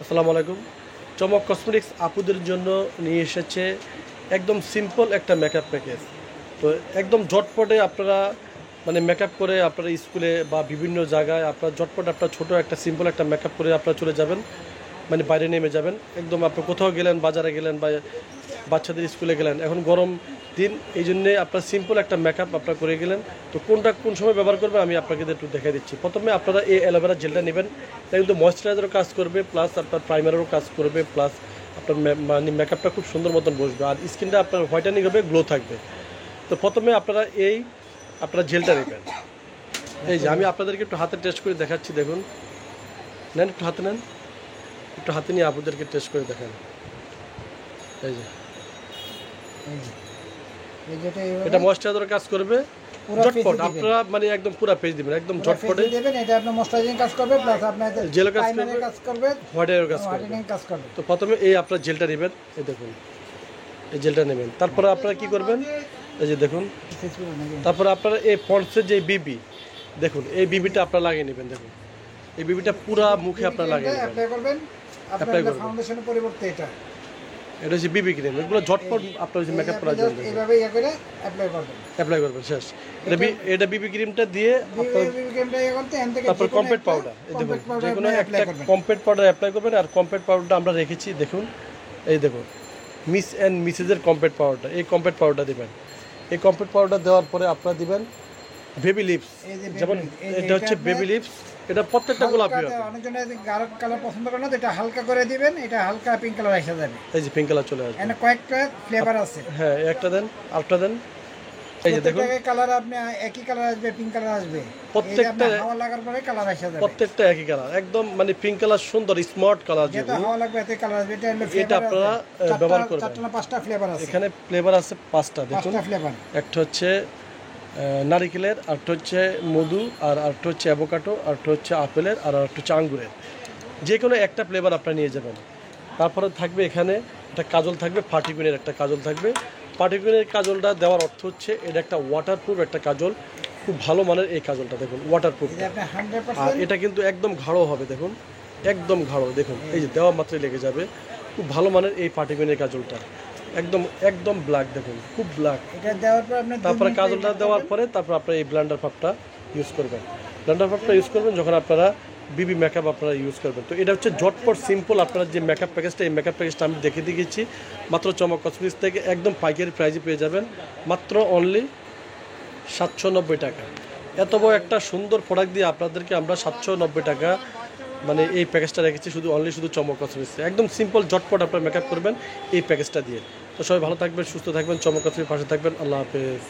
আসসালামু আলাইকুম। চমক কসমেটিক্স আপুদের জন্য নিয়ে এসেছে একদম সিম্পল একটা মেকআপ প্যাকেজ। তো একদম ঝটপটে আপনারা মেকআপ করে আপনারা স্কুলে বা বিভিন্ন জায়গায় আপনার ঝটপট আপনার ছোটো একটা সিম্পল একটা মেকআপ করে আপনারা চলে যাবেন, বাইরে নেমে যাবেন। একদম আপনি কোথাও গেলেন, বাজারে গেলেন বা বাচ্চাদের স্কুলে গেলেন, এখন গরম দিন, এই জন্যে আপনার সিম্পল একটা মেকআপ আপনার করে গেলেন। তো কোনটা কোন সময় ব্যবহার করবে আমি আপনাকে একটু দেখাই দিচ্ছি। প্রথমে আপনারা এই অ্যালোভেরা জেলটা নেবেন। এটা কিন্তু ময়েশ্চারাইজারও কাজ করবে, প্লাস আপনার প্রাইমারেরও কাজ করবে, প্লাস আপনার মেকআপটা খুব সুন্দর মতন বসবে, আর স্কিনটা আপনার হোয়াইটেনিং হবে, গ্লো থাকবে। তো প্রথমে আপনারা আপনারা জেলটা নেবেন। এই যে আমি আপনাদেরকে একটু হাতে টেস্ট করে দেখাচ্ছি, দেখুন। নেন, একটু হাতে নেন, একটু হাতে নিয়ে আপনাদেরকে টেস্ট করে দেখান। এই যে এটা ময়েশ্চারাইজার কাজ করবে, ঝটপট আপনারা একদম পুরো পেজ দিবেন, একদম ঝটপটে দিবেন। এটা আপনার ময়েশ্চারাইজিং কাজ করবে, প্লাস আপনাদের জেল কাজ করবে, হোয়াইটেনিং কাজ করবে। তো প্রথমে আপনার জেলটা নেবেন, এই দেখুন, এই জেলটা নেবেন। তারপরে আপনারা কি করবেন, এই যে দেখুন, তারপরে আপনারা এই পন্ডসের যে বিবি, দেখুন, এই বিবিটা আপনারা লাগিয়ে নেবেন। দেখুন, এই বিবিটা পুরো মুখে আপনারা লাগিয়ে নেবেন, অ্যাপ্লাই করবেন। আপনার ফাউন্ডেশনের পরিবর্তে এটা হচ্ছে বিবি ক্রিম। এগুলো ঝটপট আপনার মেকআপ করার জন্য এইভাবে করে অ্যাপ্লাই করবেন, শেষ। এটা বিবি ক্রিমটা দিয়ে তারপর কমপ্যাক্ট পাউডার, এই দেখুন, যে কোনো একটা কমপ্যাক্ট পাউডার অ্যাপ্লাই করবেন। আর কমপ্যাক্ট পাউডারটা আমরা রেখেছি, দেখুন, এই দেখুন, মিস অ্যান্ড মিসেসের কমপ্যাক্ট পাউডারটা, এই কমপ্যাক্ট পাউডার দেবেন। এই কমপ্যাক্ট পাউডার দেওয়ার পরে আপনারা দিবেন বেবি লিপস, যেমন এটা হচ্ছে বেবি লিপস। এটা প্রত্যেকটা গোলাপি হবে। অনেকজন গাঢ় কালার পছন্দ করে না, তো এটা হালকা করে দিবেন। এটা হালকা পিঙ্ক কালার এসে যাবে। এই যে পিঙ্ক কালার চলে আসবে। এখানে কয়েকটা ফ্লেভার আছে। হ্যাঁ, একটা দেন, আরেকটা দেন। এই যে দেখুন, কালার আপনি একই কালার আসবে, পিঙ্ক কালার আসবে। প্রত্যেকটা হাওয়া লাগার পরে কালার এসে যাবে। প্রত্যেকটা একই কালার, একদম পিঙ্ক কালার, সুন্দর স্মার্ট কালার। যেটা হাওয়া লাগবে এতে কালার আসবে। এটা আপনারা ব্যবহার করবেন। 4টা না 5টা ফ্লেভার আছে। এখানে ফ্লেভার আছে 5টা, দেখুন। 5টা ফ্লেভার। একটা হচ্ছে নারিকেলের, আরেকটা হচ্ছে মধু, আর আরেকটা হচ্ছে অ্যাভোকাডো, আরেকটা হচ্ছে আপেলের, আর আরেকটা হচ্ছে আঙ্গুরের। যে কোনো একটা ফ্লেভার আপনারা নিয়ে যাবেন। তারপরে থাকবে এখানে একটা কাজল থাকবে, ফার্টিকুইনের একটা কাজল থাকবে। ফার্টিকুইনের কাজলটা দেওয়ার অর্থ হচ্ছে এটা একটা ওয়াটারপ্রুফ একটা কাজল, খুব ভালো মানের এই কাজলটা, দেখুন, ওয়াটারপ্রুফ। আর এটা কিন্তু একদম গাঢ় হবে, দেখুন, একদম গাঢ়। দেখুন, এই যে দেওয়া মাত্রই লেগে যাবে। খুব ভালো মানের এই ফার্টিকুইনের কাজলটা, একদম একদম ব্ল্যাক, দেখুন, খুব ব্ল্যাক। এটা দেওয়ার পর আপনি তারপরে কাজলটা দেওয়ার পরে তারপর আপনারা এই ব্লেন্ডার পাপটা ইউজ করবেন। ব্লেন্ডার পাপটা ইউজ করবেন যখন আপনারা বিবি মেকআপ আপনারা ইউজ করবেন। তো এটা হচ্ছে ঝটপট সিম্পল আপনারা যে মেকআপ প্যাকেজটা, এই মেকআপ প্যাকেজটা আমি দেখে দিয়েছি মাত্র চমক কসমেটিক্স থেকে। একদম পাইকারি প্রাইজে পেয়ে যাবেন, মাত্র অনলি 790 টাকা। এত বড় একটা সুন্দর প্রোডাক্ট দিয়ে আপনাদেরকে আমরা 790 টাকা এই প্যাকেজটা রেখেছি, শুধু চমক কসমেটিক্স। একদম সিম্পল ঝটপট আপনারা মেকআপ করবেন এই প্যাকেজটা দিয়ে। তো সবাই ভালো থাকবেন, সুস্থ থাকবেন, চমক কসমেটিক্সের পাশে থাকবেন। আল্লাহ হাফেজ।